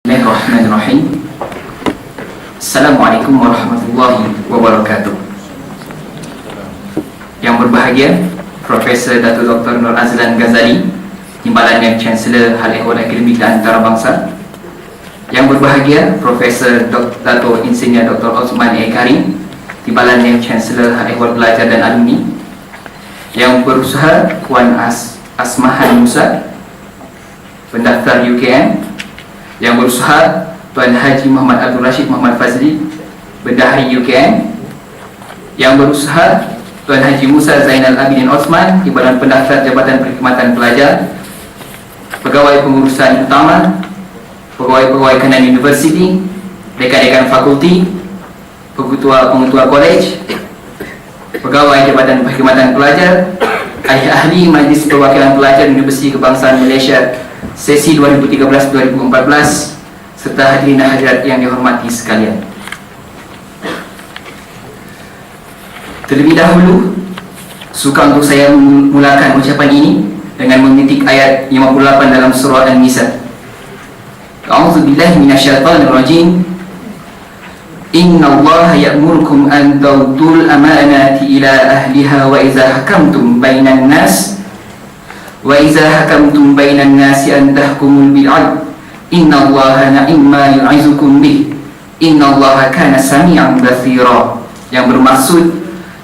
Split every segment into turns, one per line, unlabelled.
Bismillahirrahmanirrahim. Assalamualaikum warahmatullahi wabarakatuh. Yang berbahagia Profesor Dato' Dr. Nur Azlan Ghazali, Timbalan yang Chancellor Hal Ehwal Akademik dan Antarabangsa. Yang berbahagia Profesor Dato' Insinyur Dr. Osman A. Karim, Timbalan yang Chancellor Hal Ehwal Pelajar dan Alumni. Yang berusaha Puan Asmahan Musa, pendaftar UKM. Yang berusaha Tuan Haji Muhammad Abdul Rashid Muhammad Fazli, Bendahari UKM. Yang berusaha Tuan Haji Musa Zainal Abidin Osman, Timbalan pendaftar Jabatan Perkhidmatan Pelajar, Pegawai Pengurusan Utama, Pegawai-pegawai Kanan Universiti, Dekan-dekan Fakulti, Pengetua Kolej, Pegawai Jabatan Perkhidmatan Pelajar, Ahli Majlis Perwakilan Pelajar Universiti Kebangsaan Malaysia sesi 2013-2014, serta hadirin hadirat yang dihormati sekalian. Terlebih dahulu, suka untuk saya memulakan ucapan ini dengan mengutip ayat 58 dalam surah An-Nisa. A'udzubillahi minasyaitonirrajim. Innallaha ya'murukum an tu'tul amanati ila ahliha wa idza hakamtum bainan nas an tahkumul bil 'adl. Innallaha na'imma yu'izukum bih. Innallaha kana sami'an batsira. Yang bermaksud,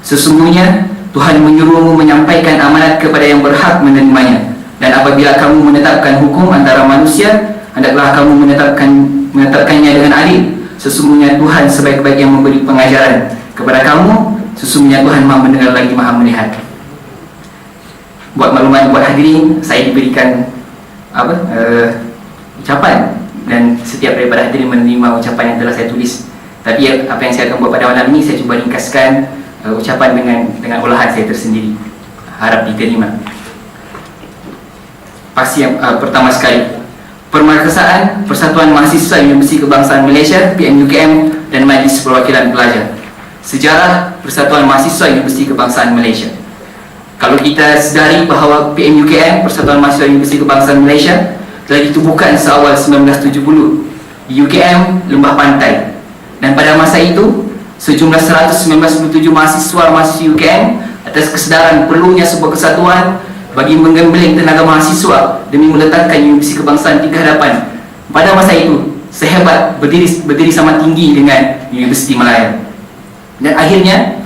sesungguhnya Tuhan menyuruhmu menyampaikan amanat kepada yang berhak menerimanya, dan apabila kamu menetapkan hukum antara manusia, hendaklah kamu menetapkannya dengan adil. Sesungguhnya Tuhan sebaik-baik yang memberi pengajaran kepada kamu. Sesungguhnya Tuhan Maha mendengar lagi Maha melihat. Buat maklumat buat hadirin, saya diberikan ucapan, dan setiap daripada hadirin menerima ucapan yang telah saya tulis. Tapi apa yang saya akan buat pada malam ini, saya cuba ringkaskan ucapan dengan olahan saya tersendiri. Harap diterima. Pasti yang pertama sekali, Permarkasaan Persatuan Mahasiswa Universiti Kebangsaan Malaysia PMUKM dan Majlis Perwakilan Pelajar. Sejarah Persatuan Mahasiswa Universiti Kebangsaan Malaysia. Kalau kita sedari bahawa PMUKM Persatuan Mahasiswa Universiti Kebangsaan Malaysia telah ditubuhkan seawal 1970 di UKM Lembah Pantai, dan pada masa itu sejumlah 197 mahasiswa-mahasiswa UKM atas kesedaran perlunya sebuah kesatuan bagi menggembleng tenaga mahasiswa demi meletakkan Universiti Kebangsaan di hadapan. Pada masa itu sehebat berdiri sama tinggi dengan Universiti Malaya, dan akhirnya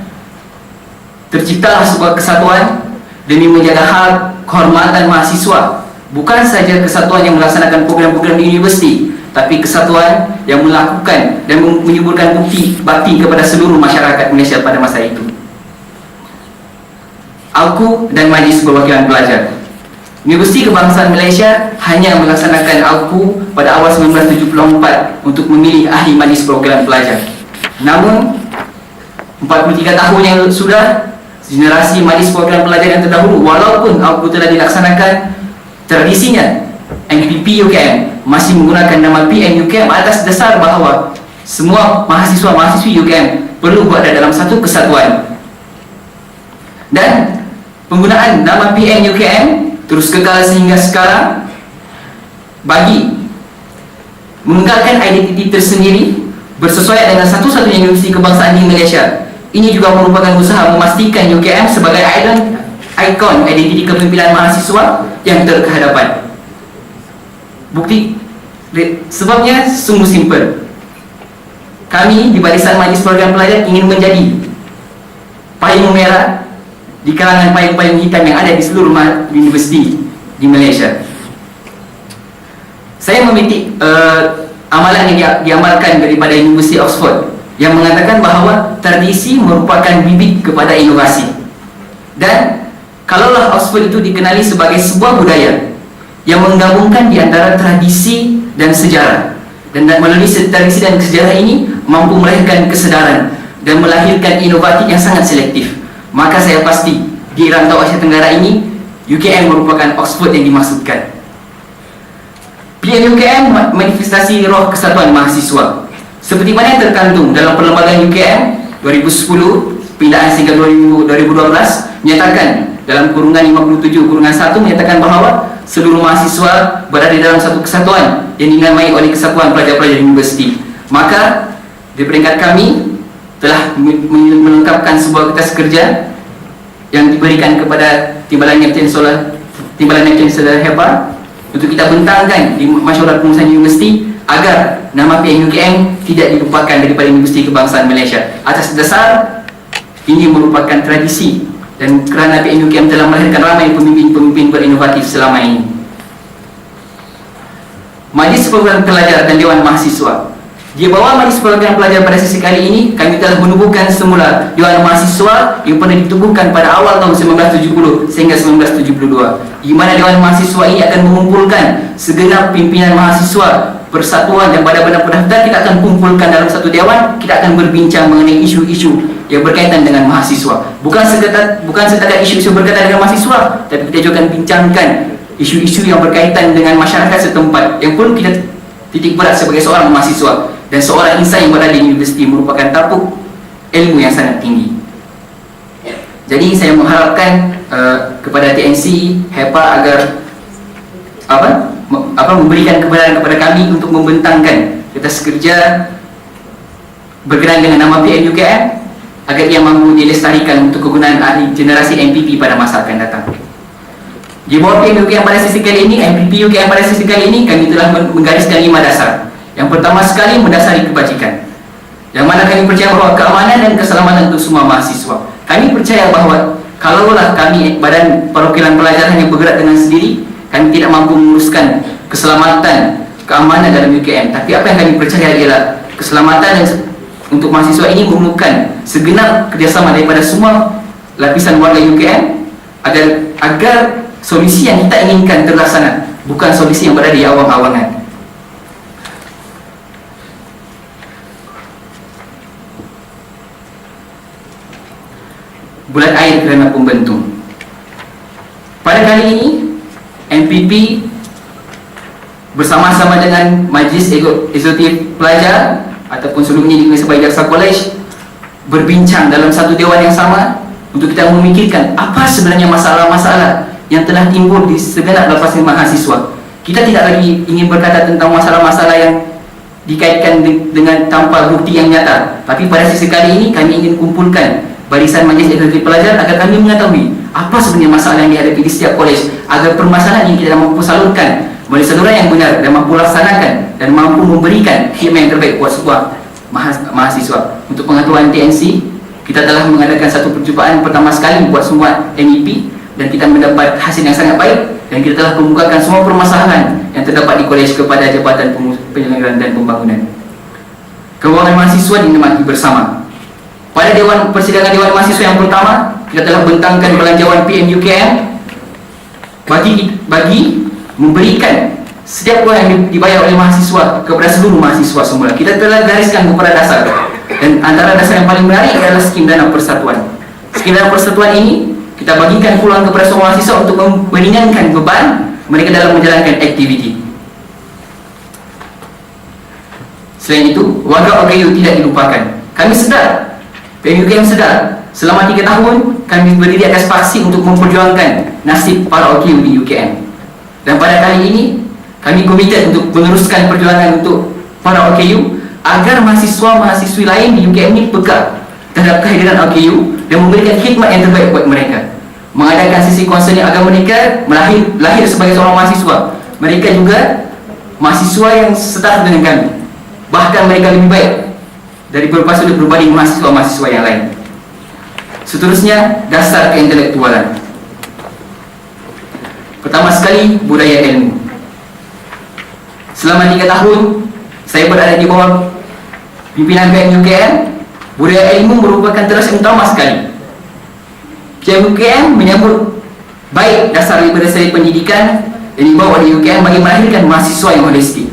terciptalah sebuah kesatuan demi menjaga hak kehormatan mahasiswa. Bukan saja kesatuan yang melaksanakan program-program di universiti, tapi kesatuan yang melakukan dan menyuburkan bukti bakti kepada seluruh masyarakat Malaysia pada masa itu. AUKU dan Majlis Perwakilan Pelajar. Universiti Kebangsaan Malaysia hanya melaksanakan AUKU pada awal 1974 untuk memilih ahli Majlis Perwakilan Pelajar. Namun 43 tahun yang sudah, generasi Majlis Perwakilan Pelajar yang terdahulu, walaupun AUKU telah dilaksanakan, tradisinya MPP UKM masih menggunakan nama PMUKM atas dasar bahawa semua mahasiswa-mahasiswi UKM perlu berada dalam satu kesatuan. Dan penggunaan nama PMUKM terus kekal sehingga sekarang bagi mengenggalkan identiti tersendiri bersesuaian dengan satu-satunya universiti kebangsaan di Malaysia. Ini juga merupakan usaha memastikan UKM sebagai ikon identiti kepimpinan mahasiswa yang terkehadapan. Bukti sebabnya sungguh simpel. Kami di Barisan Majlis Perwakilan Pelajar ingin menjadi payung merah di kalangan payung-payung hitam yang ada di seluruh universiti di Malaysia. Saya memitik amalan yang diamalkan daripada Universiti Oxford yang mengatakan bahawa tradisi merupakan bibit kepada inovasi. Dan kalaulah Oxford itu dikenali sebagai sebuah budaya yang menggabungkan di antara tradisi dan sejarah, dan melalui tradisi dan sejarah ini mampu melahirkan kesedaran dan melahirkan inovatif yang sangat selektif, maka saya pasti di rantau Asia Tenggara ini UKM merupakan Oxford yang dimaksudkan. PMUKM manifestasi roh kesatuan mahasiswa seperti mana yang terkandung dalam perlembagaan UKM 2010 pindahan sehingga 2012 menyatakan dalam kurungan 57 kurungan 1 menyatakan bahawa seluruh mahasiswa berada dalam satu kesatuan yang dinamai oleh Kesatuan Pelajar-Pelajar Universiti. Maka di peringkat kami telah melengkapkan sebuah kertas kerja yang diberikan kepada Timbalan Chancellor HEPA untuk kita bentangkan di Masyarakat Pengurusan Universiti agar nama PMUKM tidak dilupakan daripada Universiti Kebangsaan Malaysia. Atas dasar ini merupakan tradisi dan kerana PMUKM telah melahirkan ramai pemimpin-pemimpin berinovatif selama ini. Majlis Perwakilan Pelajar dan Dewan Mahasiswa. Di bawah Majlis Perwakilan Pelajar pada sesi kali ini, kami telah menubuhkan semula Dewan Mahasiswa yang pernah ditubuhkan pada awal tahun 1970 sehingga 1972, di mana Dewan Mahasiswa ini akan mengumpulkan segenap pimpinan mahasiswa persatuan dan badan-badan pendaftar. Kita akan kumpulkan dalam satu dewan, kita akan berbincang mengenai isu-isu yang berkaitan dengan mahasiswa. Bukan setakat isu-isu berkaitan dengan mahasiswa, tapi kita juga akan bincangkan isu-isu yang berkaitan dengan masyarakat setempat yang pun kita titik berat sebagai seorang mahasiswa dan seorang insan yang berada di universiti merupakan tapuk ilmu yang sangat tinggi. Jadi saya mengharapkan kepada TNC, HEPA agar memberikan kebenaran kepada kami untuk membentangkan kertas kerja berkenaan dengan nama PMUKM agar ia mampu dilestarikan untuk kegunaan ahli generasi MPP pada masa akan datang. Di bawah PMUKM pada sesi kali ini, MPP UKM pada sesi kali ini, kami telah menggariskan 5 dasar. Yang pertama sekali, mendasari kebajikan, yang mana kami percaya bahawa keamanan dan keselamatan untuk semua mahasiswa. Kami percaya bahawa kalaulah kami badan perwakilan pelajar hanya bergerak dengan sendiri, kami tidak mampu menguruskan keselamatan, keamanan dalam UKM. Tapi apa yang kami percaya ialah keselamatan dan untuk mahasiswa ini memerlukan segenap kerjasama daripada semua lapisan warga UKM agar solusi yang kita inginkan terlaksana, bukan solusi yang berada di awang-awangan. Bulat air kerana pembentung. Pada kali ini MPP bersama-sama dengan Majlis Eksekutif Pelajar ataupun sebelumnya dikenal sebagai Jaksa College berbincang dalam satu dewan yang sama untuk kita memikirkan apa sebenarnya masalah-masalah yang telah timbul di segenap lapisan mahasiswa. Kita tidak lagi ingin berkata tentang masalah-masalah yang dikaitkan dengan tanpa bukti yang nyata, tapi pada sesi kali ini kami ingin kumpulkan barisan Majlis Eksekutif Pelajar agar kami mengetahui apa sebenarnya masalah yang dihadapi di setiap kolej, agar permasalahan ini kita mampu salurkan melalui saluran yang benar dan mampu laksanakan dan mampu memberikan khidmat yang terbaik buat sebuah mahasiswa. Untuk pengetahuan TNC, kita telah mengadakan satu perjumpaan pertama sekali buat semua MEP dan kita mendapat hasil yang sangat baik, dan kita telah membukakan semua permasalahan yang terdapat di kolej kepada Jabatan Penyelenggaraan dan Pembangunan. Kewangan mahasiswa dinikmati bersama. Pada persidangan Dewan Mahasiswa yang pertama, kita telah bentangkan belanjawan PMUKM bagi memberikan setiap uang yang dibayar oleh mahasiswa kepada seluruh mahasiswa semula. Kita telah gariskan beberapa dasar, dan antara dasar yang paling menarik adalah skim dana persatuan. Skim dana persatuan ini kita bagikan peluang kepada semua mahasiswa untuk meringankan beban mereka dalam menjalankan aktiviti. Selain itu, warga OKU tidak dilupakan. Kami sedar, PMUKM sedar, selama 3 tahun kami berdiri atas paksi untuk memperjuangkan nasib para OKU di UKM. Dan pada kali ini, kami komited untuk meneruskan perjuangan untuk para OKU agar mahasiswa-mahasiswi lain di UKM ini peka terhadap kehadiran OKU dan memberikan khidmat yang terbaik buat mereka. Mengadakan sisi konseling agar mereka lahir sebagai seorang mahasiswa. Mereka juga mahasiswa yang setara dengan kami. Bahkan mereka lebih baik dari beberapa sudut berbanding mahasiswa-mahasiswa yang lain. Seterusnya, dasar keintelektualan. Pertama sekali, budaya ilmu. Selama 3 tahun saya berada di bawah pimpinan PMUKM, budaya ilmu merupakan teras yang utama sekali. PMUKM menyambut baik dasar liberalisasi pendidikan yang dibawa oleh UKM bagi melahirkan mahasiswa yang holistik.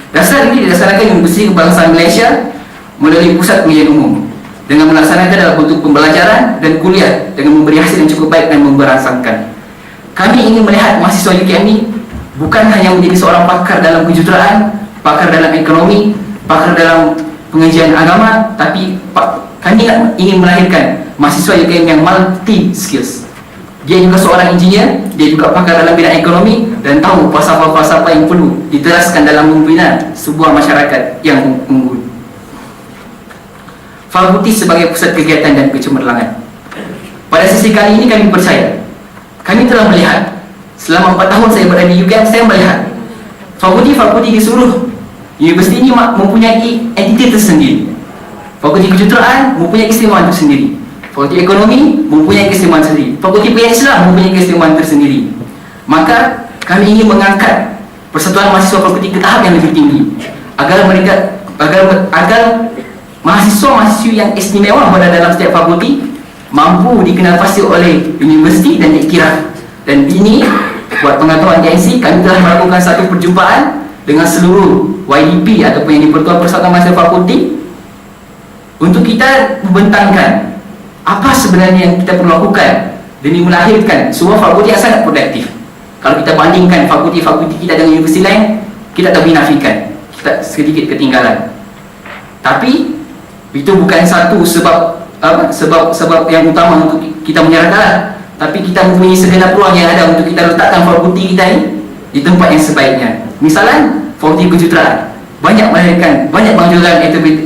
Dasar ini didasarkan di Universiti Kebangsaan Malaysia melalui Pusat Pengajian Umum dengan melaksanakan dalam bentuk pembelajaran dan kuliah dengan memberi hasil yang cukup baik dan memberangsangkan. Kami ingin melihat mahasiswa UKM ini bukan hanya menjadi seorang pakar dalam kejuruteraan, pakar dalam ekonomi, pakar dalam pengajian agama, tapi kami ingin melahirkan mahasiswa UKM yang multi skills. Dia juga seorang engineer, dia juga pakar dalam bidang ekonomi dan tahu falsafah-falsafah yang perlu diteraskan dalam membina sebuah masyarakat yang unggul. Fakulti sebagai pusat kegiatan dan kecemerlangan. Pada sesi kali ini kami percaya, kami telah melihat selama 4 tahun saya berada di UKM, saya melihat fakulti-fakulti di seluruh universiti ini mempunyai entiti tersendiri. Fakulti kejuruteraan mempunyai keistimewaan tersendiri. Fakulti ekonomi mempunyai keistimewaan tersendiri. Fakulti pendidikan Islam mempunyai keistimewaan tersendiri. Maka kami ingin mengangkat persatuan mahasiswa fakulti ke tahap yang lebih tinggi agar mahasiswa-mahasiswa yang istimewa berada dalam setiap fakulti mampu dikenal pasti oleh universiti dan diiktiraf. Dan ini buat pengetahuan TNC, kami telah melakukan satu perjumpaan dengan seluruh YDP ataupun yang di-Persatuan Persatuan Mahasiswa Fakulti untuk kita membentangkan apa sebenarnya yang kita perlu lakukan demi melahirkan sebuah fakulti yang sangat produktif. Kalau kita bandingkan fakulti-fakulti kita dengan universiti lain, kita tak dinafikan, kita sedikit ketinggalan. Tapi itu bukan satu sebab yang utama untuk kita menyerahkan, tapi kita mempunyai segenap ruang yang ada untuk kita letakkan fakulti kita ini di tempat yang sebaiknya. Misalnya fakulti kejuruteraan banyak mengajukan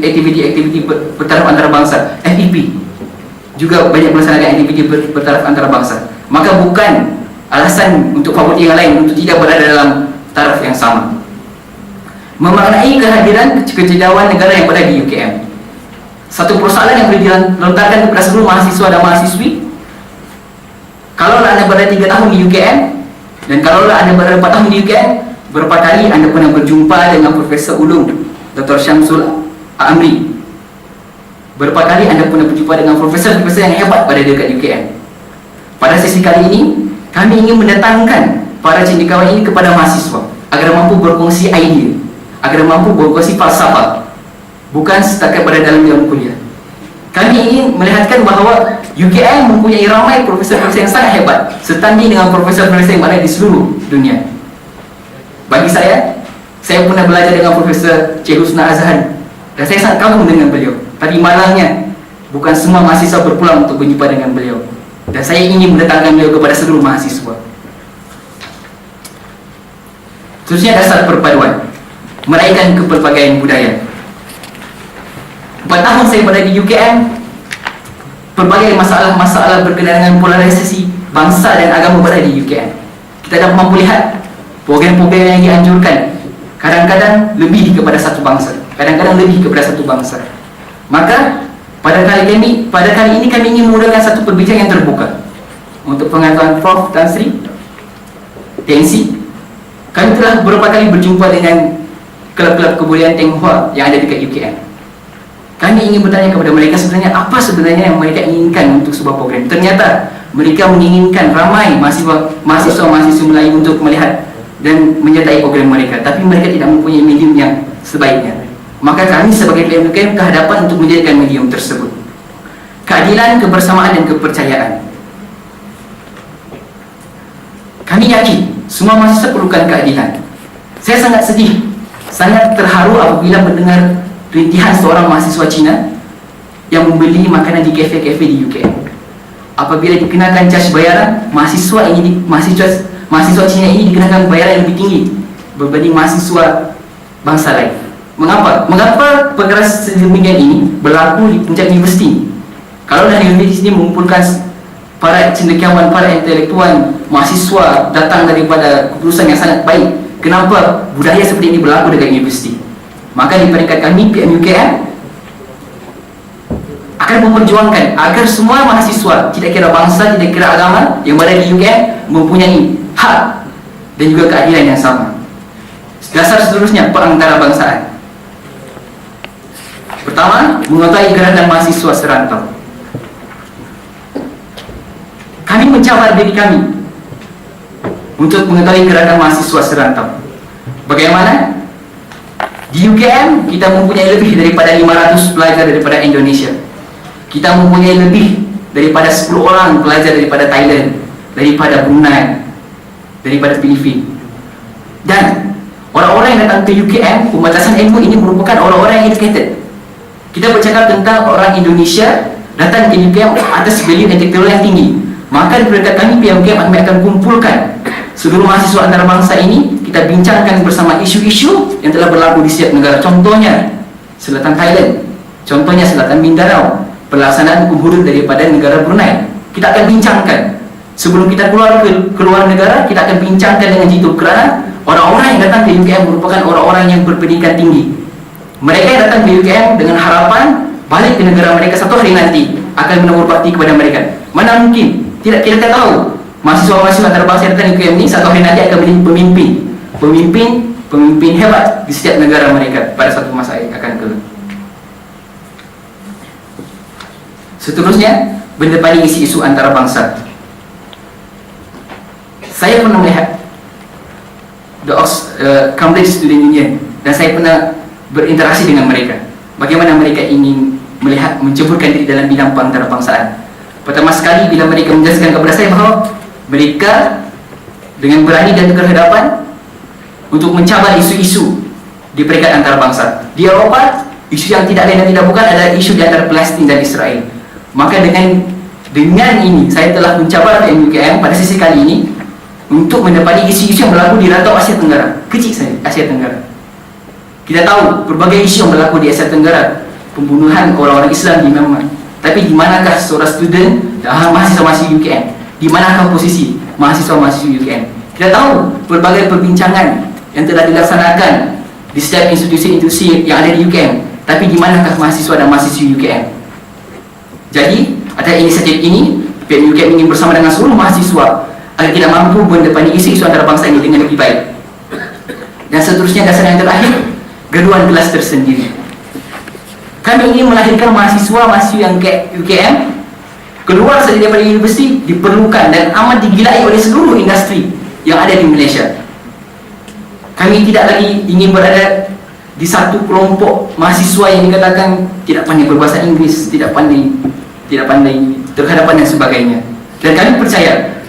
aktiviti bertaraf antarabangsa, FEP juga banyak melaksanakan aktiviti bertaraf antarabangsa. Maka bukan alasan untuk fakulti yang lain untuk tidak berada dalam taraf yang sama. Memaknai kehadiran kejedauan negara yang berada di UKM, satu persoalan yang boleh dilontarkan kepada seluruh mahasiswa dan mahasiswi. Kalau Anda berada 3 tahun di UKM dan kalau Anda berada 4 tahun di UKM, berapa kali Anda pernah berjumpa dengan Profesor Ulum Dr. Syamsul Amri? Berapa kali Anda pernah berjumpa dengan profesor-profesor yang hebat pada dekat UKM? Pada sesi kali ini, kami ingin mendatangkan para cendekiawan ini kepada mahasiswa agar mampu berkongsi idea, agar mampu berkongsi falsafah, bukan setakat pada dalam bidang kuliah. Kami ingin melihatkan bahawa UKM mempunyai ramai profesor-profesor yang sangat hebat, setanding dengan profesor-profesor yang ada di seluruh dunia. Bagi saya pernah belajar dengan Profesor Cik Husna Azhari dan saya sangat kagum dengan beliau. Tapi malangnya, bukan semua mahasiswa berpulang untuk berjumpa dengan beliau. Dan saya ingin mendatangkan beliau kepada seluruh mahasiswa. Terusnya dasar perpaduan, meraihkan kepelbagaian budaya. 4 tahun saya berada di UKM, pelbagai masalah-masalah berkenaan dengan polarisasi bangsa dan agama berada di UKM. Kita dapat mampu lihat program-program yang dianjurkan kadang-kadang lebih kepada satu bangsa, kadang-kadang lebih kepada satu bangsa. Maka pada kali ini kami ingin memudahkan satu perbincangan yang terbuka. Untuk pengetahuan Prof Tan Sri TNC, kami telah beberapa kali berjumpa dengan kelab-kelab kebudayaan Tionghoa yang ada dekat UKM. Kami ingin bertanya kepada mereka sebenarnya apa sebenarnya yang mereka inginkan untuk sebuah program. Ternyata mereka menginginkan ramai mahasiswa-mahasiswa Melayu untuk melihat dan menyertai program mereka, tapi mereka tidak mempunyai medium yang sebaiknya. Maka kami sebagai PMUKM kehadapan untuk menjadikan medium tersebut. Keadilan, kebersamaan dan kepercayaan. Kami yakin semua mahasiswa perlukan keadilan. Saya sangat sedih, sangat terharu apabila mendengar rintihan seorang mahasiswa Cina yang membeli makanan di kafe-kafe di UKM. Apabila dikenakan cas bayaran, mahasiswa Cina ini dikenakan bayaran yang lebih tinggi berbanding mahasiswa bangsa lain. Mengapa perkara sedemikian ini berlaku di puncak universiti? Kalau dari universiti ini mengumpulkan para cendekiawan, para intelektual, mahasiswa datang daripada keputusan yang sangat baik, kenapa budaya seperti ini berlaku dekat universiti? Maka di peringkat kami PMUKM akan memperjuangkan agar semua mahasiswa, tidak kira bangsa, tidak kira agama, yang berada di UKM mempunyai hak dan juga keadilan yang sama. Dasar seterusnya perantarabangsaan. Pertama, mengetahui gerakan mahasiswa serantau. Kami mencabar diri kami untuk mengetahui gerakan mahasiswa serantau. Bagaimana? Di UKM kita mempunyai lebih daripada 500 pelajar daripada Indonesia. Kita mempunyai lebih daripada 10 orang pelajar daripada Thailand, daripada Brunei, daripada Filipina. Dan orang-orang yang datang ke UKM, pembatasan ilmu ini merupakan orang-orang yang educated. Kita bercakap tentang orang Indonesia datang ke UKM atas value intelektual yang tinggi. Maka di peringkat kami PMUKM akan kumpulkan seluruh mahasiswa antarabangsa ini, kita bincangkan bersama isu-isu yang telah berlaku di setiap negara. Contohnya Selatan Thailand, contohnya Selatan Mindanao, pelaksanaan hukum hudud daripada negara Brunei. Kita akan bincangkan sebelum kita keluar ke luar negara. Kita akan bincangkan dengan jitu, kerana orang-orang yang datang ke UKM merupakan orang-orang yang berpendidikan tinggi. Mereka yang datang ke UKM dengan harapan balik ke negara mereka satu hari nanti akan menabur bakti kepada mereka. Mana mungkin? Tidak, kita tahu mahasiswa-mahasiswa antarabangsa yang datang ke UKM ini satu hari nanti akan menjadi pemimpin hebat di setiap negara mereka pada suatu masa yang akan kelak. Seterusnya, mendepani isu-isu antarabangsa. Saya pernah melihat Cambridge Student Union, dan saya pernah berinteraksi dengan mereka. Bagaimana mereka ingin melihat menceburkan diri dalam bidang antarbangsaan. Pertama sekali, bila mereka menjelaskan kepada saya bahawa mereka dengan berani dan berhadapan untuk mencabar isu-isu di peringkat antarabangsa. Di Eropah, isu yang tidak lain dan tidak bukan adalah isu di antara Palestin dan Israel. Maka dengan ini, saya telah mencabar PMUKM pada sesi kali ini untuk mendapati isu-isu yang berlaku di rantau Asia Tenggara, kecil saja Asia Tenggara. Kita tahu berbagai isu yang berlaku di Asia Tenggara, pembunuhan orang-orang Islam di Myanmar. Tapi di manakah seorang student mahasiswa-mahasiswa UKM? Di manakah posisi mahasiswa-mahasiswa UKM? Kita tahu berbagai perbincangan yang telah dilaksanakan di setiap institusi-institusi yang ada di UKM. Tapi di manakah mahasiswa dan mahasiswa UKM? Jadi, atas inisiatif ini, PMUKM ingin bersama dengan seluruh mahasiswa agar kita mampu mendepani isu-isu antarabangsa ini dengan lebih baik. Dan seterusnya, dasar yang terakhir, graduan kelas tersendiri. Kami ingin melahirkan mahasiswa-mahasiswa yang UKM keluar saja daripada universiti diperlukan dan amat digilai oleh seluruh industri yang ada di Malaysia. Kami tidak lagi ingin berada di satu kelompok mahasiswa yang dikatakan tidak pandai berbahasa Inggeris, tidak pandai terhadapan dan sebagainya. Dan kami percaya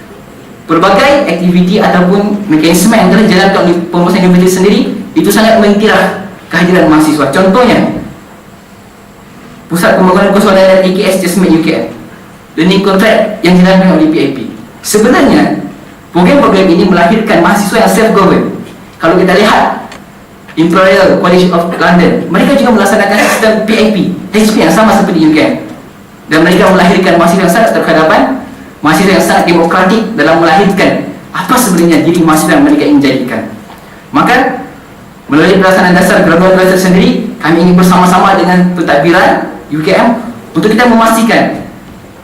berbagai aktiviti ataupun mekanisme yang telah dijalankan oleh pengurusan universiti sendiri itu sangat mengiktiraf kehadiran mahasiswa. Contohnya, Pusat Pembangunan Kesuadaran AKS Jasmine UKM, learning contract yang dijalankan oleh PAP. Sebenarnya program-program ini melahirkan mahasiswa yang self-govern. Kalau kita lihat Imperial College of London, mereka juga melaksanakan sistem PAP, HP yang sama seperti UKM. Dan mereka melahirkan mahasiswa yang sangat terhadapan, mahasiswa yang sangat demokratik dalam melahirkan apa sebenarnya diri mahasiswa yang mereka ingin jadikan. Maka melalui pelaksanaan dasar graduan kelas tersendiri, kami ingin bersama-sama dengan pentadbiran UKM untuk kita memastikan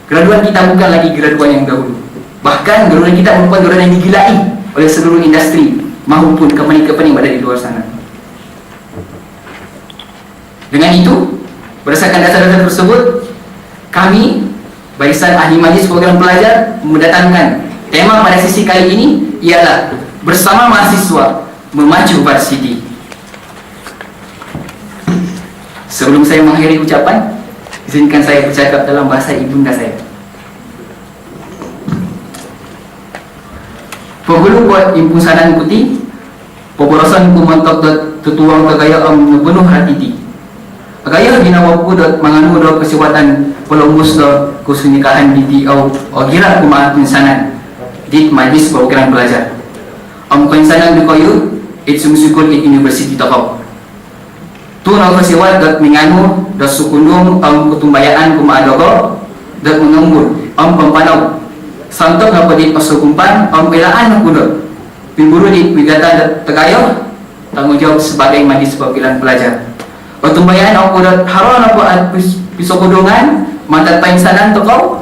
graduan kita bukan lagi graduan yang dahulu. Bahkan graduan kita merupakan graduan yang digilai oleh seluruh industri maupun company-company yang ada di luar sana. Dengan itu, berdasarkan dasar-dasar tersebut, kami Barisan Ahli Majlis Program Pelajar mendatangkan tema pada sesi kali ini ialah bersama mahasiswa memacu varsity. Sebelum saya mengakhiri ucapan, izinkan saya bercakap dalam bahasa ibunda saya. Pembulu buat impusanan putih, pemborosan kumantok tutuang tegaya penuh hati. Agaya ginawapu dot manganu dot kesempatan Columbus dot kusunikahan BTO ogira kumaat pinsanan di Majlis Program Pelajar. Pinsanan di koyu it sumsukul it University Tokau. Tu na kasiwat dot minganu dot sukundum kutumbayaan kumaadogo dot mengumbul pampanaw. Santok na padi pasukumpan pelaan kudot. Pimburu di wigata dot tegayo tanggung jawab sebagai Majlis Perwakilan Pelajar. Otumbayan ang kudat haron ako at pisokudungan matat painsanan to ko.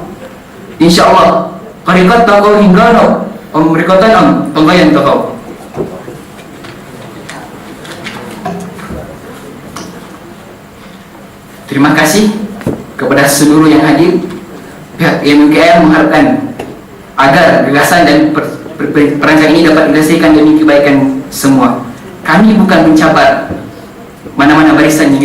Insyaallah karikot to ko hinggano ang merikotan ang tumbayan to ko. Terima kasih kepada seluruh yang hadir. Pihak PMUKM mengharapkan agar gagasan dan perancangan ini dapat dihasilkan demi kebaikan semua. Kami bukan mencabar mana-mana barisan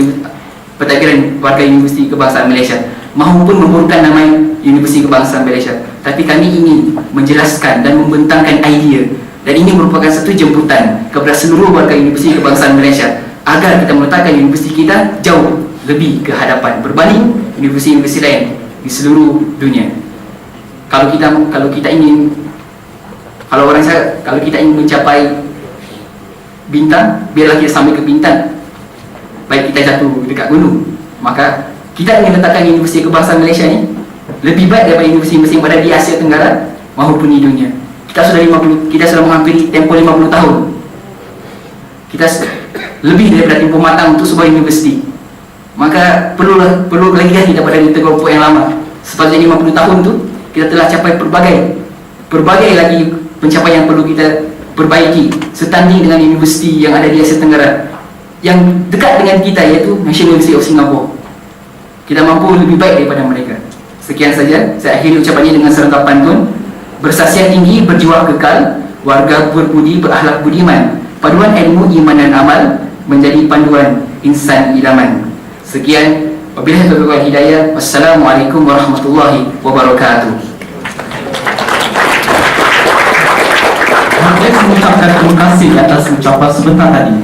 pentadbiran warga Universiti Kebangsaan Malaysia maupun memburukkan nama Universiti Kebangsaan Malaysia, tapi kami ingin menjelaskan dan membentangkan idea, dan ini merupakan satu jemputan kepada seluruh warga Universiti Kebangsaan Malaysia agar kita meletakkan universiti kita jauh lebih ke hadapan berbanding universiti-universiti lain di seluruh dunia. kalau kita ingin, kalau kita ingin mencapai bintang, biarlah kita sampai ke bintang. Baik kita jatuh dekat gunung, maka kita ingin letakkan Universiti Kebangsaan Malaysia ni lebih baik daripada universiti-universiti yang berada di Asia Tenggara maupun di dunia. Kita sudah menghampiri tempoh 50 tahun. Kita lebih daripada tempoh matang untuk sebuah universiti. Maka perlu lagi daripada kelompok yang lama. Sepatutnya 50 tahun tu kita telah capai berbagai lagi pencapaian yang perlu kita perbaiki, setanding dengan universiti yang ada di Asia Tenggara yang dekat dengan kita, iaitu National University of Singapore. Kita mampu lebih baik daripada mereka. Sekian saja, saya akhiri ucapannya dengan serangkap pantun. Bersaksian tinggi, berjiwa kekal, warga berbudi, berakhlak budiman, paduan ilmu, iman dan amal menjadi panduan insan idaman. Sekian, wabillahi taufiq wal hidayah. Wassalamualaikum warahmatullahi wabarakatuh.
Saya mengucapkan terima kasih atas ucapan sebentar tadi.